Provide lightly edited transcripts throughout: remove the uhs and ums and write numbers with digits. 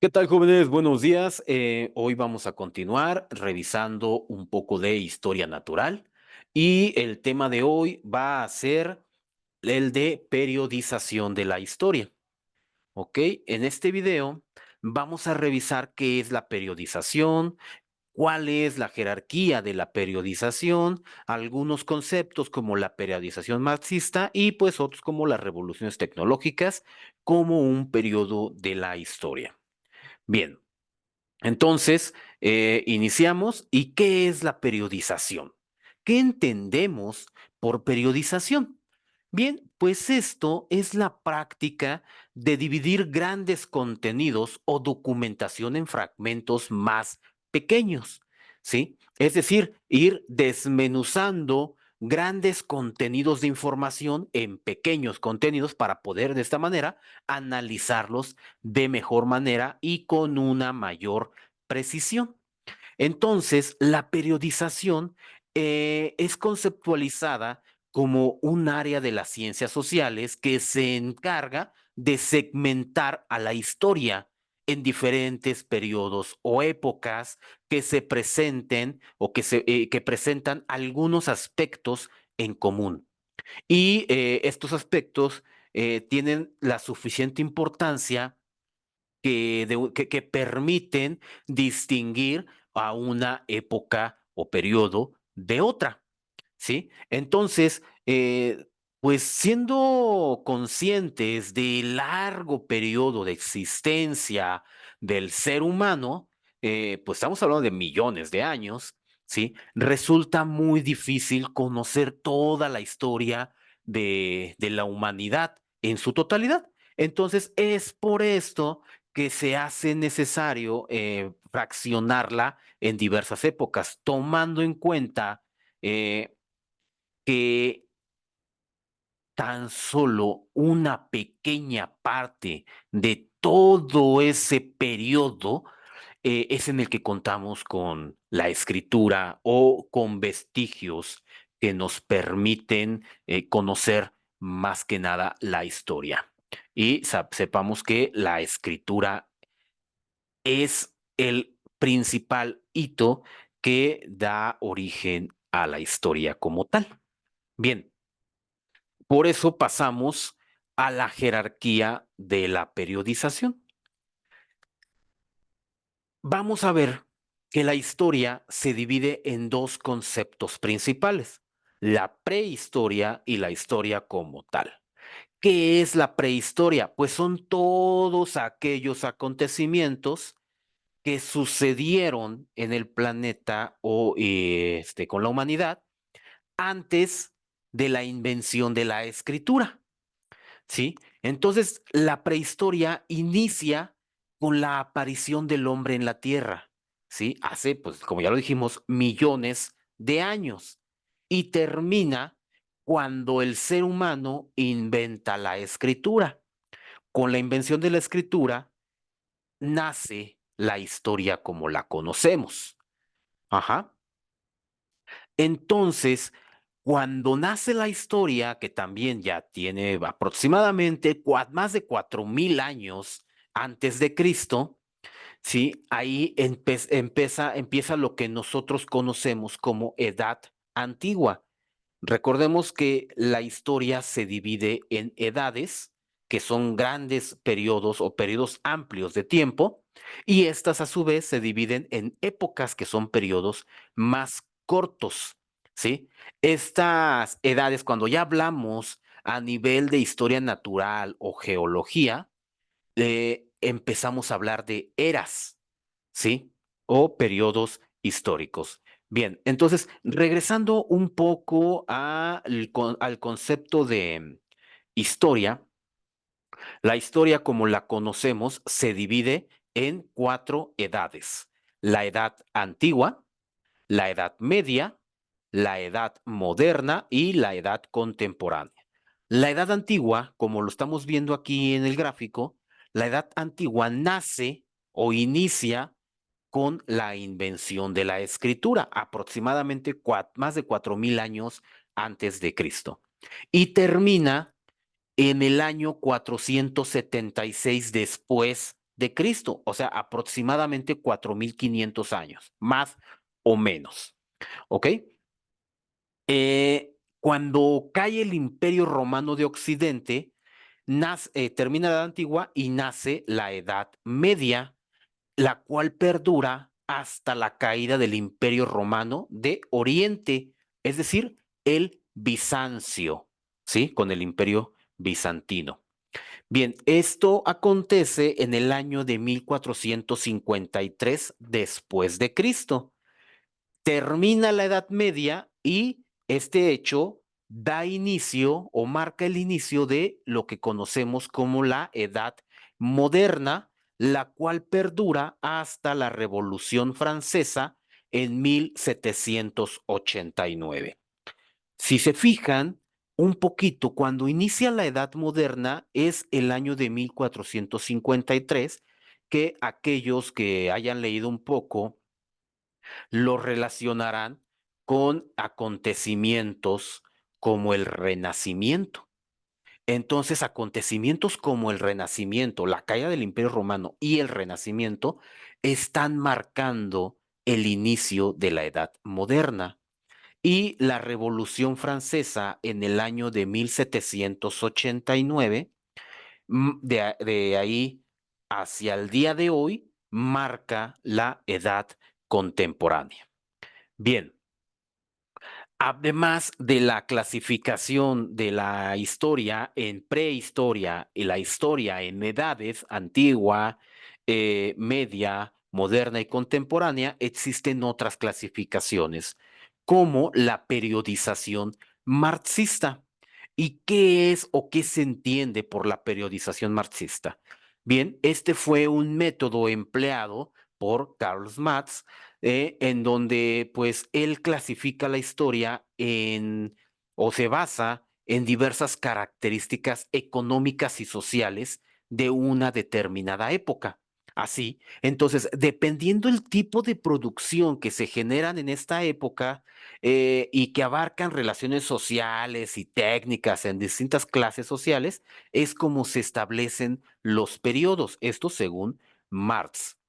¿Qué tal, jóvenes? Buenos días. Hoy vamos a continuar revisando un poco de historia natural y el tema de hoy va a ser el de periodización de la historia. ¿Ok? En este video vamos a revisar qué es la periodización, cuál es la jerarquía de la periodización, algunos conceptos como la periodización marxista y pues otros como las revoluciones tecnológicas como un periodo de la historia. Bien. Entonces, iniciamos. ¿Y qué es la periodización? ¿Qué entendemos por periodización? Bien, pues esto es la práctica de dividir grandes contenidos o documentación en fragmentos más pequeños, ¿sí? Es decir, ir desmenuzando grandes contenidos de información en pequeños contenidos para poder de esta manera analizarlos de mejor manera y con una mayor precisión. Entonces, la periodización es conceptualizada como un área de las ciencias sociales que se encarga de segmentar a la historia en diferentes periodos o épocas que se presenten o que presentan algunos aspectos en común. Y estos aspectos tienen la suficiente importancia que permiten distinguir a una época o periodo de otra, ¿sí? Entonces, pues siendo conscientes del largo periodo de existencia del ser humano, pues estamos hablando de millones de años, ¿sí? Resulta muy difícil conocer toda la historia de la humanidad en su totalidad. Entonces, es por esto que se hace necesario fraccionarla en diversas épocas, tomando en cuenta eh, que tan solo una pequeña parte de todo ese periodo es en el que contamos con la escritura o con vestigios que nos permiten conocer más que nada la historia. Y sepamos que la escritura es el principal hito que da origen a la historia como tal. Bien, por eso pasamos a la jerarquía de la periodización. Vamos a ver que la historia se divide en dos conceptos principales, la prehistoria y la historia como tal. ¿Qué es la prehistoria? Pues son todos aquellos acontecimientos que sucedieron en el planeta o con la humanidad antes de la invención de la escritura, ¿sí? Entonces, la prehistoria inicia con la aparición del hombre en la Tierra, ¿sí? Hace, pues, como ya lo dijimos, millones de años y termina cuando el ser humano inventa la escritura. Con la invención de la escritura, nace la historia como la conocemos. Ajá. Entonces, cuando nace la historia, que también ya tiene aproximadamente más de 4000 años antes de Cristo, ¿sí? Ahí empieza lo que nosotros conocemos como Edad Antigua. Recordemos que la historia se divide en edades, que son grandes periodos o periodos amplios de tiempo, y estas a su vez se dividen en épocas, que son periodos más cortos, ¿sí? Estas edades, cuando ya hablamos a nivel de historia natural o geología, empezamos a hablar de eras, ¿sí? O periodos históricos. Bien, entonces, regresando un poco al concepto de historia, la historia como la conocemos se divide en cuatro edades: la edad antigua, la edad media, la edad moderna y la edad contemporánea. La edad antigua, como lo estamos viendo aquí en el gráfico, la edad antigua nace o inicia con la invención de la escritura, aproximadamente más de 4000 años antes de Cristo. Y termina en el año 476 después de Cristo, o sea, aproximadamente 4500 años, más o menos, ¿ok? Cuando cae el Imperio Romano de Occidente, termina la Edad Antigua y nace la Edad Media, la cual perdura hasta la caída del Imperio Romano de Oriente, es decir, el Bizancio, ¿sí? Con el Imperio Bizantino. Bien, esto acontece en el año de 1453 después de Cristo. Termina la Edad Media y este hecho da inicio o marca el inicio de lo que conocemos como la Edad Moderna, la cual perdura hasta la Revolución Francesa en 1789. Si se fijan un poquito, cuando inicia la Edad Moderna es el año de 1453, que aquellos que hayan leído un poco lo relacionarán con acontecimientos como el Renacimiento. Entonces, acontecimientos como el Renacimiento, la caída del Imperio Romano y el Renacimiento están marcando el inicio de la Edad Moderna. Y la Revolución Francesa en el año de 1789, de ahí hacia el día de hoy, marca la Edad Contemporánea. Bien, además de la clasificación de la historia en prehistoria y la historia en edades antigua, media, moderna y contemporánea, existen otras clasificaciones, como la periodización marxista. ¿Y qué es o qué se entiende por la periodización marxista? Bien, este fue un método empleado por Karl Marx, en donde pues él clasifica la historia o se basa en diversas características económicas y sociales de una determinada época. Así, entonces, dependiendo el tipo de producción que se generan en esta época y que abarcan relaciones sociales y técnicas en distintas clases sociales, es como se establecen los periodos, esto según Marx.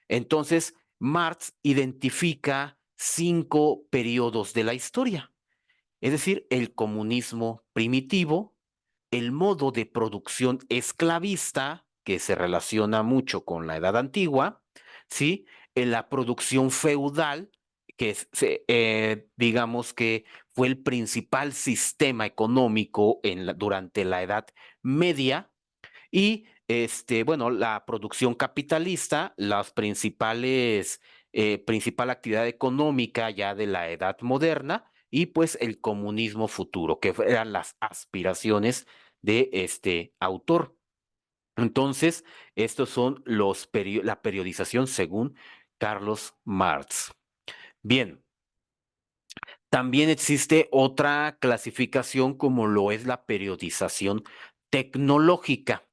Entonces, Marx identifica 5 periodos de la historia, es decir, el comunismo primitivo, el modo de producción esclavista, que se relaciona mucho con la Edad Antigua, ¿sí? En la producción feudal, que digamos que fue el principal sistema económico durante la Edad Media, y bueno, la producción capitalista, las principal actividad económica ya de la edad moderna, y pues el comunismo futuro, que eran las aspiraciones de este autor. Entonces, estos son la periodización según Carlos Marx. Bien, también existe otra clasificación como lo es la periodización tecnológica.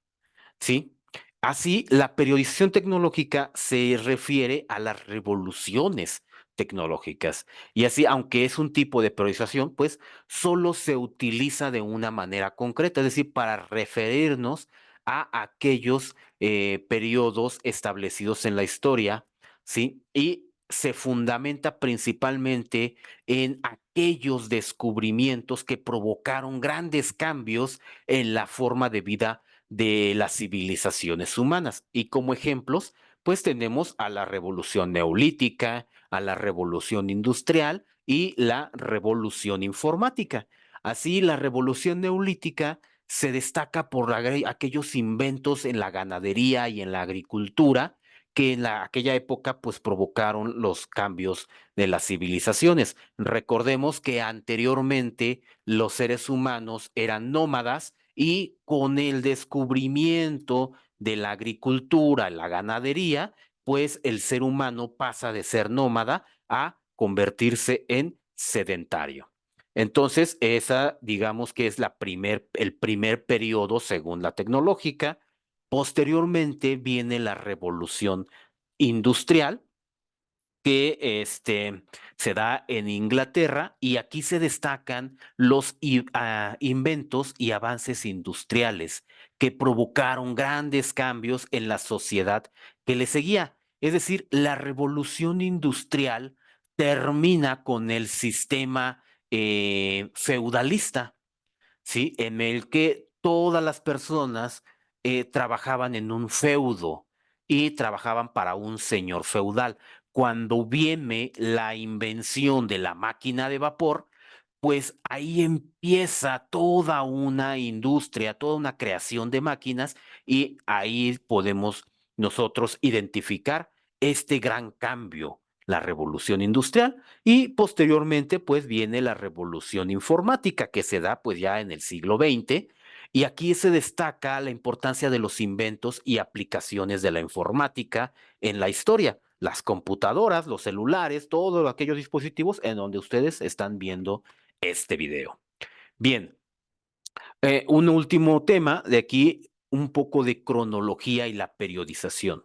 ¿Sí? Así, la periodización tecnológica se refiere a las revoluciones tecnológicas. Y así, aunque es un tipo de periodización, pues solo se utiliza de una manera concreta, es decir, para referirnos a aquellos periodos establecidos en la historia, ¿sí? Y se fundamenta principalmente en aquellos descubrimientos que provocaron grandes cambios en la forma de vida de las civilizaciones humanas. Y como ejemplos, pues tenemos a la revolución neolítica, a la revolución industrial y la revolución informática. Así, la revolución neolítica se destaca por aquellos inventos en la ganadería y en la agricultura que en aquella época pues provocaron los cambios de las civilizaciones. Recordemos que anteriormente los seres humanos eran nómadas y con el descubrimiento de la agricultura, la ganadería, pues el ser humano pasa de ser nómada a convertirse en sedentario. Entonces, esa, digamos que es el primer periodo según la tecnológica. Posteriormente viene la revolución industrial, que se da en Inglaterra, y aquí se destacan los inventos y avances industriales que provocaron grandes cambios en la sociedad que le seguía. Es decir, la revolución industrial termina con el sistema feudalista, ¿sí? En el que todas las personas trabajaban en un feudo y trabajaban para un señor feudal. Cuando viene la invención de la máquina de vapor, pues ahí empieza toda una industria, toda una creación de máquinas y ahí podemos nosotros identificar este gran cambio, la revolución industrial y posteriormente pues viene la revolución informática que se da pues ya en el siglo XX y aquí se destaca la importancia de los inventos y aplicaciones de la informática en la historia. Las computadoras, los celulares, todos aquellos dispositivos en donde ustedes están viendo este video. Bien, un último tema de aquí, un poco de cronología y la periodización.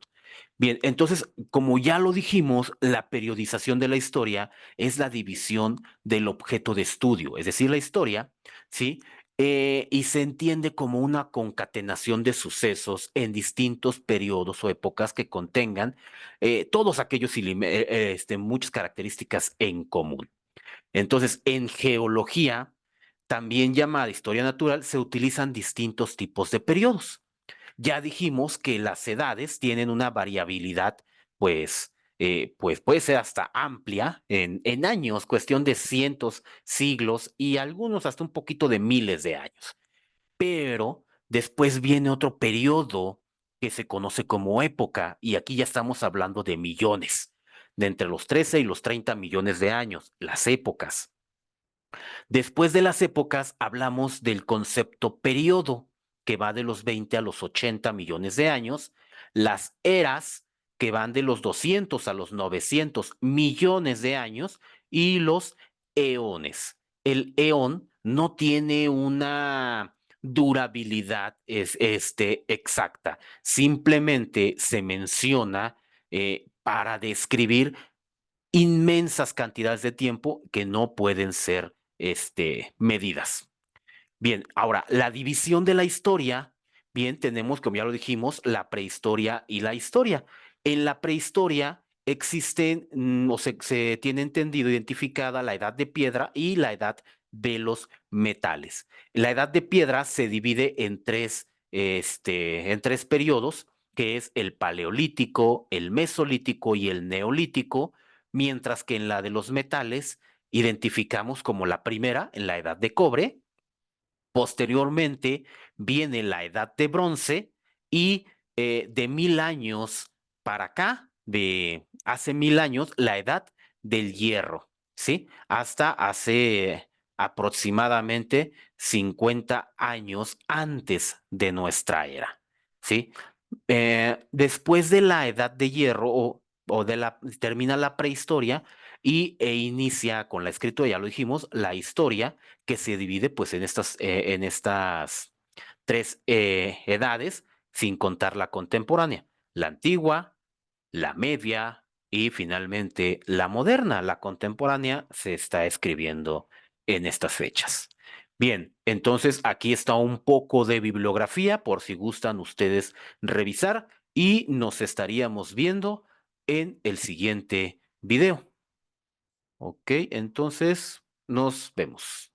Bien, entonces, como ya lo dijimos, la periodización de la historia es la división del objeto de estudio, es decir, la historia, ¿sí? Y se entiende como una concatenación de sucesos en distintos periodos o épocas que contengan todos aquellos muchas características en común. Entonces, en geología, también llamada historia natural, se utilizan distintos tipos de periodos. Ya dijimos que las edades tienen una variabilidad, pues puede ser hasta amplia en años, cuestión de cientos, siglos y algunos hasta un poquito de miles de años. Pero después viene otro periodo que se conoce como época y aquí ya estamos hablando de millones, de entre los 13 y los 30 millones de años, las épocas. Después de las épocas hablamos del concepto periodo, que va de los 20 a los 80 millones de años, las eras, que van de los 200 a los 900 millones de años, y los eones. El eón no tiene una durabilidad exacta, simplemente se menciona para describir inmensas cantidades de tiempo que no pueden ser medidas. Bien, ahora, la división de la historia, bien, tenemos, como ya lo dijimos, la prehistoria y la historia. En la prehistoria existen, o se tiene entendido, identificada la edad de piedra y la edad de los metales. La edad de piedra se divide en tres periodos, que es el paleolítico, el mesolítico y el neolítico, mientras que en la de los metales identificamos como la primera, en la edad de cobre. Posteriormente viene la edad de bronce y de 1000 años para acá, de hace 1000 años, la edad del hierro, ¿sí? Hasta hace aproximadamente 50 años antes de nuestra era, ¿sí? Después de la edad de hierro termina la prehistoria e inicia con la escritura, ya lo dijimos, la historia que se divide pues en estas tres edades, sin contar la contemporánea, la antigua, la media y finalmente la moderna. La contemporánea se está escribiendo en estas fechas. Bien, entonces aquí está un poco de bibliografía por si gustan ustedes revisar y nos estaríamos viendo en el siguiente video. Ok, entonces nos vemos.